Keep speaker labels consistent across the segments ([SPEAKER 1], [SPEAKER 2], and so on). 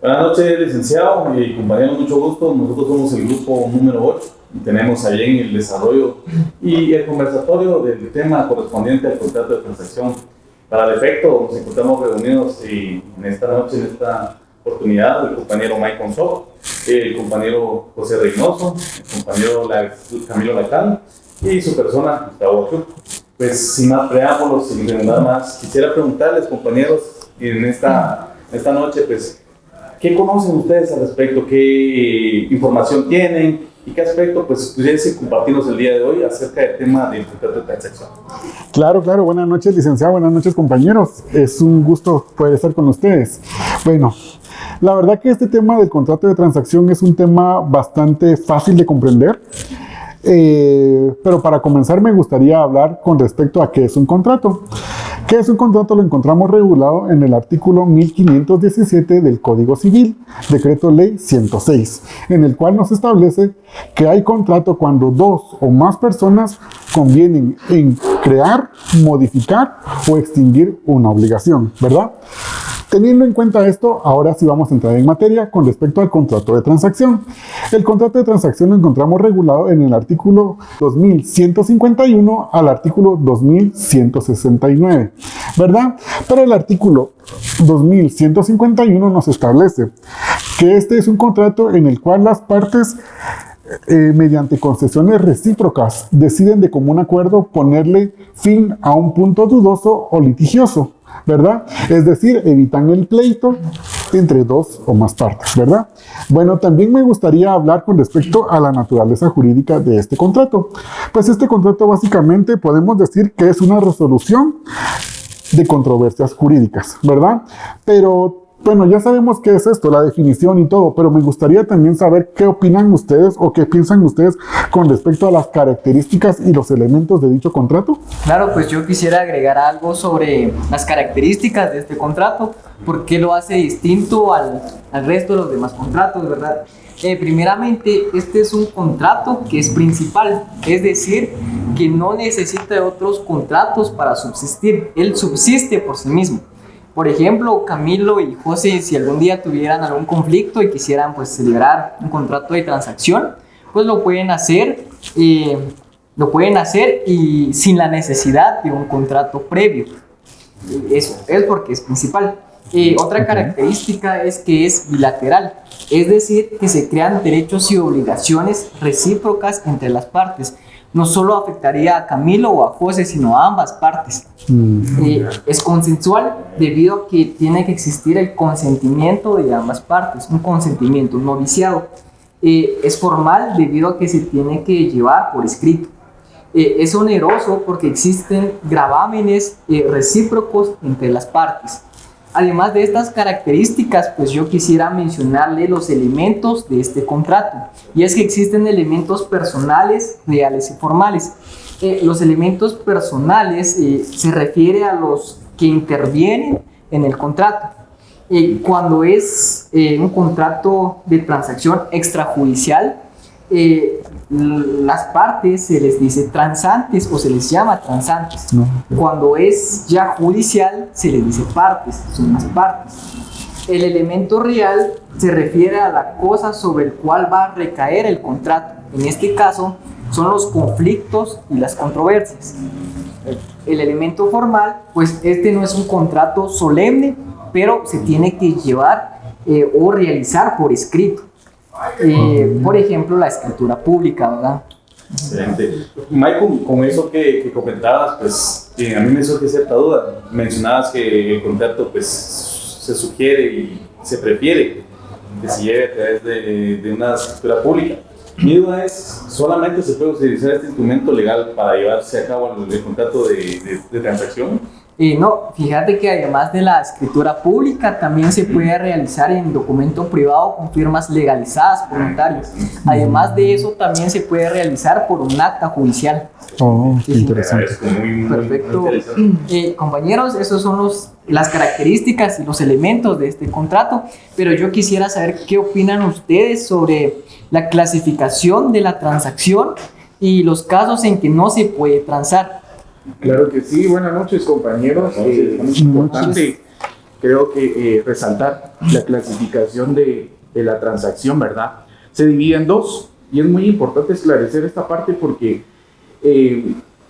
[SPEAKER 1] Buenas noches, licenciado y compañeros, mucho gusto. Nosotros somos el grupo número 8 y tenemos ahí en el desarrollo y el conversatorio del tema correspondiente al contrato de transacción. Para el efecto, nos encontramos reunidos en esta noche, en esta oportunidad, el compañero Mike Gonzalo, el compañero José Reynoso, el compañero Camilo Lacán y su persona, Gustavo Achur. Pues sin más preámbulos, sin nada más, quisiera preguntarles, compañeros, en esta noche, pues, ¿qué conocen ustedes al respecto? ¿Qué información tienen? ¿Y qué aspecto, pues, pudiese compartirnos el día de hoy acerca del tema del contrato de transacción?
[SPEAKER 2] Claro. Buenas noches, licenciado. Buenas noches, compañeros. Es un gusto poder estar con ustedes. Bueno, la verdad que este tema del contrato de transacción es un tema bastante fácil de comprender. Pero para comenzar me gustaría hablar con respecto a qué es un contrato. ¿Qué es un contrato? Lo encontramos regulado en el artículo 1517 del Código Civil, Decreto Ley 106, en el cual nos establece que hay contrato cuando dos o más personas convienen en crear, modificar o extinguir una obligación, ¿verdad? Teniendo en cuenta esto, ahora sí vamos a entrar en materia con respecto al contrato de transacción. El contrato de transacción lo encontramos regulado en el artículo 2151 al artículo 2169, ¿verdad? Pero el artículo 2151 nos establece que este es un contrato en el cual las partes mediante concesiones recíprocas deciden de común acuerdo ponerle fin a un punto dudoso o litigioso, ¿verdad? Es decir, evitan el pleito entre dos o más partes, ¿verdad? Bueno, también me gustaría hablar con respecto a la naturaleza jurídica de este contrato. Pues este contrato básicamente podemos decir que es una resolución de controversias jurídicas, ¿verdad? Pero bueno, ya sabemos qué es esto, la definición y todo, pero me gustaría también saber qué opinan ustedes o qué piensan ustedes con respecto a las características y los elementos de dicho contrato.
[SPEAKER 3] Claro, pues yo quisiera agregar algo sobre las características de este contrato, por qué lo hace distinto al resto de los demás contratos, ¿verdad? Primeramente, este es un contrato que es principal, es decir, que no necesita de otros contratos para subsistir, él subsiste por sí mismo. Por ejemplo, Camilo y José, si algún día tuvieran algún conflicto y quisieran pues celebrar un contrato de transacción, pues lo pueden hacer y sin la necesidad de un contrato previo. Eso es porque es principal. Otra característica es que es bilateral, es decir, que se crean derechos y obligaciones recíprocas entre las partes. No solo afectaría a Camilo o a José, sino a ambas partes. Es consensual debido a que tiene que existir el consentimiento de ambas partes, un consentimiento no viciado. Es formal debido a que se tiene que llevar por escrito. Es oneroso porque existen gravámenes recíprocos entre las partes. Además de estas características, pues yo quisiera mencionarle los elementos de este contrato. Y es que existen elementos personales, reales y formales. Los elementos personales se refiere a los que intervienen en el contrato. Cuando es un contrato de transacción extrajudicial, las partes se les dice transantes o se les llama transantes. Cuando es ya judicial se les dice partes, son las partes. El elemento real se refiere a la cosa sobre el cual va a recaer el contrato. En este caso son los conflictos y las controversias. El elemento formal, pues este no es un contrato solemne, pero se tiene que llevar o realizar por escrito. Por ejemplo, la escritura pública, ¿verdad?
[SPEAKER 1] Excelente. Michael, con eso que comentabas, pues a mí me surge cierta duda. Mencionabas que el contrato pues se sugiere y se prefiere que se lleve a través de una escritura pública. Mi duda es, ¿solamente se puede utilizar este instrumento legal para llevarse a cabo el contrato de transacción?
[SPEAKER 3] No, fíjate que además de la escritura pública también se puede realizar en documento privado con firmas legalizadas por notarios. Además de eso también se puede realizar por un acta judicial.
[SPEAKER 2] Qué interesante.
[SPEAKER 3] Perfecto. Compañeros, esos son las características y los elementos de este contrato, pero yo quisiera saber qué opinan ustedes sobre la clasificación de la transacción y los casos en que no se puede transar.
[SPEAKER 4] Claro que sí, buenas noches, compañeros. Es importante creo que resaltar la clasificación de la transacción, ¿verdad? Se divide en dos, y es muy importante esclarecer esta parte porque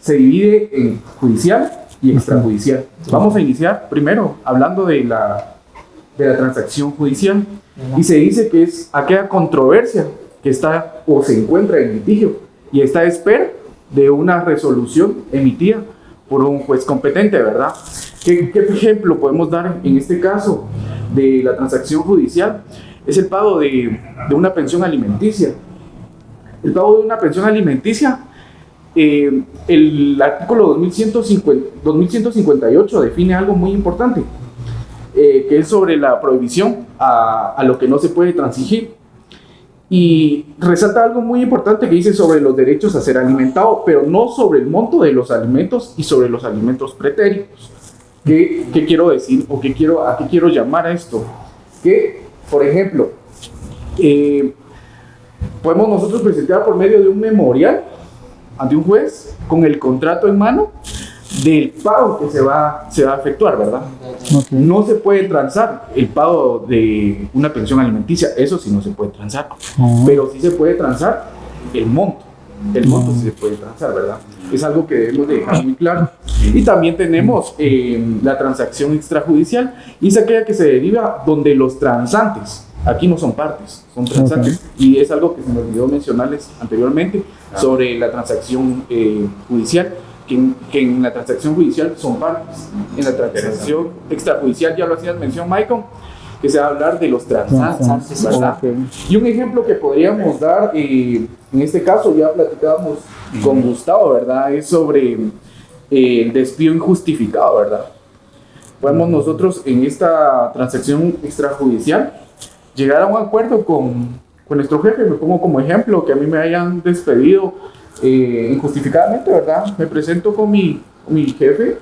[SPEAKER 4] se divide en judicial y extrajudicial. Vamos a iniciar primero hablando de la transacción judicial, y se dice que es aquella controversia que está o se encuentra en litigio y está a espera de una resolución emitida por un juez competente, ¿verdad? ¿Qué ejemplo podemos dar en este caso de la transacción judicial? Es el pago de una pensión alimenticia. El pago de una pensión alimenticia, el artículo 2158 define algo muy importante, que es sobre la prohibición a lo que no se puede transigir. Y resalta algo muy importante que dice sobre los derechos a ser alimentados, pero no sobre el monto de los alimentos y sobre los alimentos pretéritos. ¿Qué quiero decir o a qué quiero llamar a esto? Que, por ejemplo, podemos nosotros presentar por medio de un memorial ante un juez con el contrato en mano del pago que se va a efectuar, ¿verdad?
[SPEAKER 2] Okay.
[SPEAKER 4] No se puede transar el pago de una pensión alimenticia, eso sí no se puede transar, pero sí se puede transar el monto. El monto sí se puede transar, ¿verdad? Es algo que debemos de dejar muy claro. Y también tenemos la transacción extrajudicial, y es aquella que se deriva donde los transantes, aquí no son partes, son transantes, y es algo que se me olvidó mencionarles anteriormente sobre la transacción judicial, que en la transacción judicial son partes. En la transacción extrajudicial, ya lo hacías mención, Michael, que se va a hablar de los transantes, ¿verdad? Y un ejemplo que podríamos dar, en este caso ya platicábamos con Gustavo, ¿verdad? Es sobre el despido injustificado, ¿verdad? Podemos nosotros en esta transacción extrajudicial llegar a un acuerdo con nuestro jefe. Me pongo como ejemplo que a mí me hayan despedido injustificadamente, ¿verdad? Me presento con mi jefe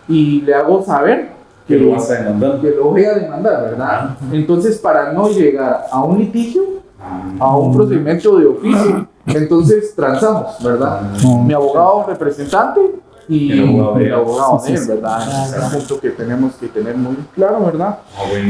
[SPEAKER 4] y le hago saber que lo vas a demandar, que lo voy a demandar, ¿verdad? Entonces, para no llegar a un litigio, a un procedimiento de oficio, entonces transamos, ¿verdad? Mi abogado representante y el abogado de él, ¿verdad? Es un punto que tenemos que tener muy claro, ¿verdad?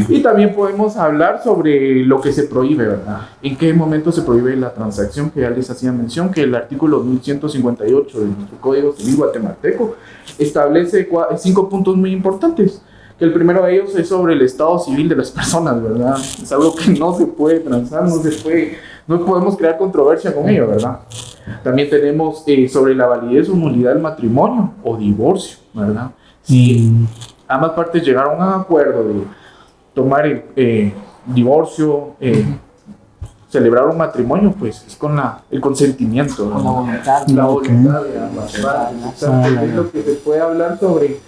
[SPEAKER 4] Y también podemos hablar sobre lo que se prohíbe, ¿verdad? En qué momento se prohíbe la transacción, que ya les hacía mención, que el artículo 1158 de nuestro Código Civil guatemalteco establece 5 puntos muy importantes. Que el primero de ellos es sobre el estado civil de las personas, ¿verdad? Es algo que no se puede transar, no podemos crear controversia con ello, ¿verdad? También tenemos sobre la validez o nulidad del matrimonio o divorcio, ¿verdad? Si ambas partes llegaron a un acuerdo de tomar divorcio, celebrar un matrimonio, pues es con el consentimiento, ¿no?
[SPEAKER 3] Con la voluntad
[SPEAKER 4] de ambas partes. Es lo que se puede hablar sobre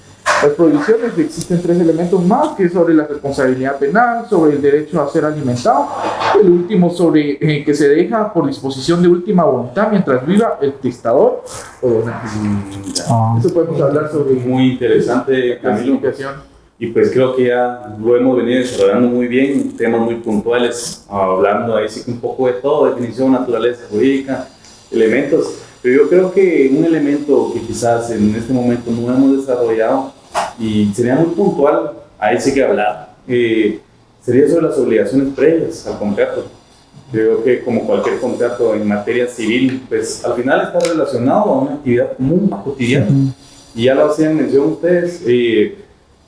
[SPEAKER 4] las prohibiciones. Existen 3 elementos más, que es sobre la responsabilidad penal, sobre el derecho a ser alimentado, el último sobre que se deja por disposición de última voluntad mientras viva el testador o donante. Eso podemos hablar sobre.
[SPEAKER 1] Muy interesante, Camilo. Y pues creo que ya lo hemos venido desarrollando muy bien, temas muy puntuales, hablando ahí sí un poco de todo, definición, naturaleza jurídica, elementos. Pero yo creo que un elemento que quizás en este momento no hemos desarrollado y sería muy puntual, ahí sí que hablar, sería sobre las obligaciones previas al contrato. Creo que como cualquier contrato en materia civil, pues al final está relacionado a una actividad común, cotidiana. Y ya lo hacían mención ustedes,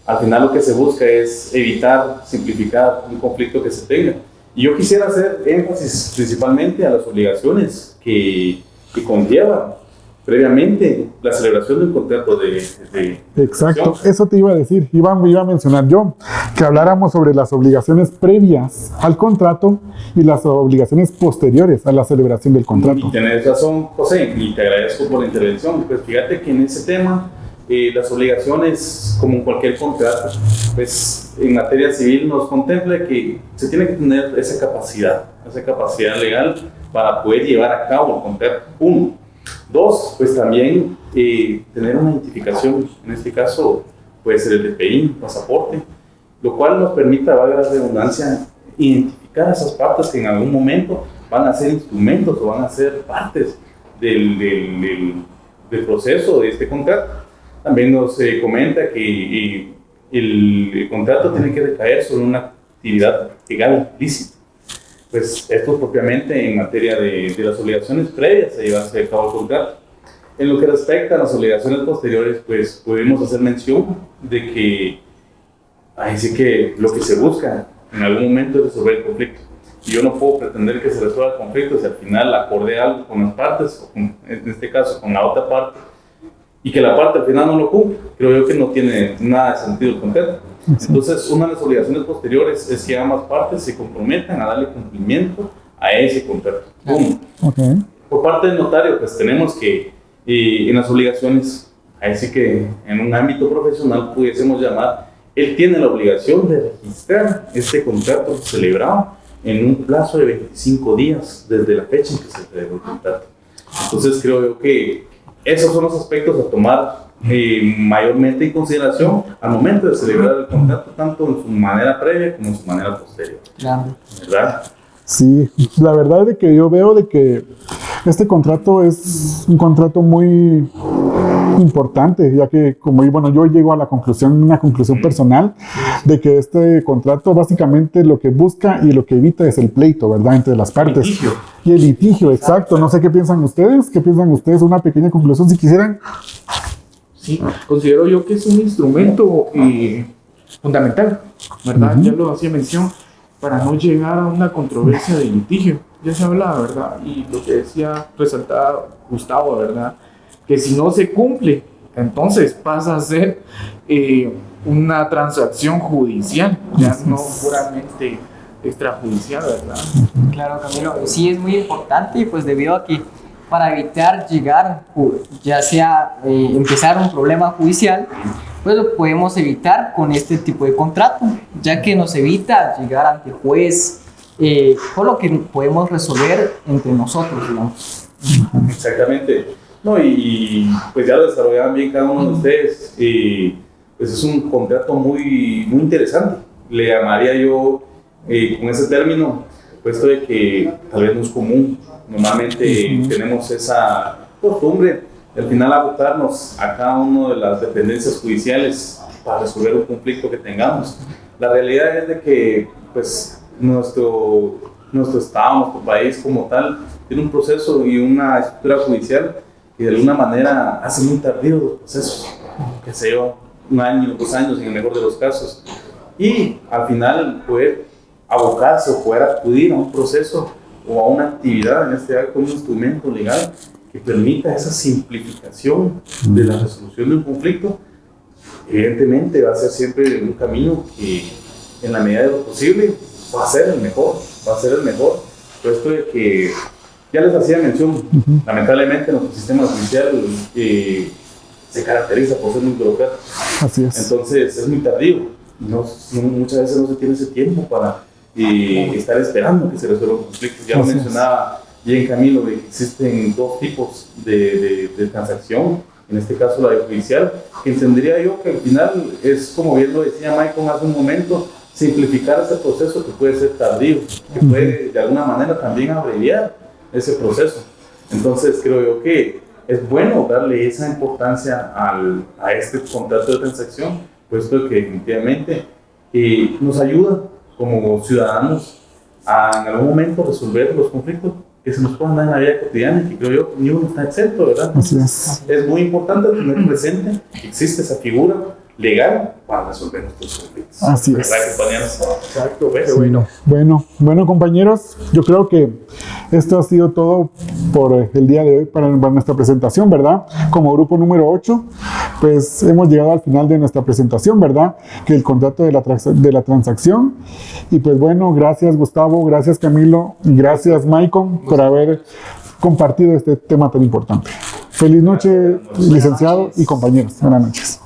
[SPEAKER 1] al final lo que se busca es evitar, simplificar un conflicto que se tenga. Y yo quisiera hacer énfasis principalmente a las obligaciones que conlleva previamente la celebración de un contrato de
[SPEAKER 2] Exacto, eso te iba a decir, iba a mencionar yo, que habláramos sobre las obligaciones previas al contrato y las obligaciones posteriores a la celebración del contrato.
[SPEAKER 1] Y tenés razón, José, y te agradezco por la intervención. Pues fíjate que en ese tema, las obligaciones, como en cualquier contrato, pues en materia civil nos contempla que se tiene que tener esa capacidad legal para poder llevar a cabo el contrato. 1. 2, pues también tener una identificación, en este caso puede ser el DPI, pasaporte, lo cual nos permita, valga la redundancia, identificar a esas partes que en algún momento van a ser instrumentos o van a ser partes del proceso de este contrato. También nos comenta que el contrato tiene que recaer sobre una actividad legal lícita. Pues esto propiamente en materia de las obligaciones previas a llevarse a cabo el contrato. En lo que respecta a las obligaciones posteriores, pues podemos hacer mención de que ahí sí que lo que se busca en algún momento es resolver el conflicto. Y yo no puedo pretender que se resuelva el conflicto si al final acordé algo con las partes, o en este caso con la otra parte, y que la parte al final no lo cumple. Creo yo que no tiene nada de sentido el contrato. Entonces, una de las obligaciones posteriores es que ambas partes se comprometan a darle cumplimiento a ese contrato.
[SPEAKER 2] Okay.
[SPEAKER 1] Por parte del notario, pues tenemos que, en las obligaciones, ahí sí que en un ámbito profesional pudiésemos llamar, él tiene la obligación de registrar este contrato celebrado en un plazo de 25 días desde la fecha en que se celebró el contrato. Entonces, creo yo que esos son los aspectos a tomar mayormente en consideración al momento de celebrar el contrato, tanto en su manera previa como en su manera posterior.
[SPEAKER 3] Claro.
[SPEAKER 1] ¿Verdad?
[SPEAKER 2] Sí, la verdad es de que yo veo de que este contrato es un contrato muy importante, ya que como bueno, yo llego a la conclusión, una conclusión personal, de que este contrato básicamente lo que busca y lo que evita es el pleito, ¿verdad? Entre las partes.
[SPEAKER 1] Litigio.
[SPEAKER 2] Y el litigio, exacto. No sé qué piensan ustedes, una pequeña conclusión si quisieran.
[SPEAKER 4] Sí, considero yo que es un instrumento fundamental, ¿verdad? Ya lo hacía mención, para no llegar a una controversia de litigio. Ya se hablaba, ¿verdad? Y lo que decía, resaltaba Gustavo, ¿verdad? Que si no se cumple, entonces pasa a ser una transacción judicial, ya no puramente extrajudicial, ¿verdad?
[SPEAKER 3] Claro, Camilo, sí es muy importante, pues debido a que para evitar llegar, ya sea empezar un problema judicial, pues lo podemos evitar con este tipo de contrato, ya que nos evita llegar ante juez, por lo que podemos resolver entre nosotros, digamos.
[SPEAKER 1] Exactamente. No, y pues ya lo desarrollaban bien cada uno de ustedes. Pues es un contrato muy, muy interesante. Le llamaría yo con ese término, puesto de que tal vez no es común. Normalmente tenemos esa costumbre de al final abocarnos a cada una de las dependencias judiciales para resolver un conflicto que tengamos. La realidad es de que pues, nuestro estado, nuestro país como tal, tiene un proceso y una estructura judicial que de alguna manera hace muy tardío los procesos, que se lleva 1 año, 2 años en el mejor de los casos. Y al final poder abocarse o poder acudir a un proceso o a una actividad, en este caso un instrumento legal que permita esa simplificación de la resolución de un conflicto, evidentemente va a ser siempre un camino que en la medida de lo posible va a ser el mejor, puesto de que ya les hacía mención, lamentablemente nuestro sistema judicial se caracteriza por ser muy burocrático.
[SPEAKER 2] Así es.
[SPEAKER 1] Entonces es muy tardío, muchas veces no se tiene ese tiempo para estar esperando que se resuelva un conflicto. Ya lo mencionaba bien Camilo, de que existen 2 tipos de transacción, en este caso la de judicial, que entendería yo que al final es, como bien lo decía Michael hace un momento, simplificar ese proceso que puede ser tardío, que puede de alguna manera también abreviar ese proceso. Entonces creo yo que es bueno darle esa importancia a este contrato de transacción, puesto que definitivamente nos ayuda como ciudadanos a en algún momento resolver los conflictos que se nos puedan dar en la vida cotidiana y que creo yo ni uno está exento, ¿verdad?
[SPEAKER 2] Así es.
[SPEAKER 1] Es muy importante tener presente que existe esa figura legal para resolver nuestros conflictos.
[SPEAKER 2] Así es.
[SPEAKER 1] ¿Verdad, compañeros?
[SPEAKER 4] Exacto, ¿ves?
[SPEAKER 2] Bueno, compañeros, yo creo que esto ha sido todo por el día de hoy para nuestra presentación, ¿verdad? Como grupo número 8, pues hemos llegado al final de nuestra presentación, ¿verdad? Que el contrato de la transacción. Y pues bueno, gracias Gustavo, gracias Camilo y gracias Michael por haber compartido este tema tan importante. Feliz noche, licenciado y compañeros. Buenas noches.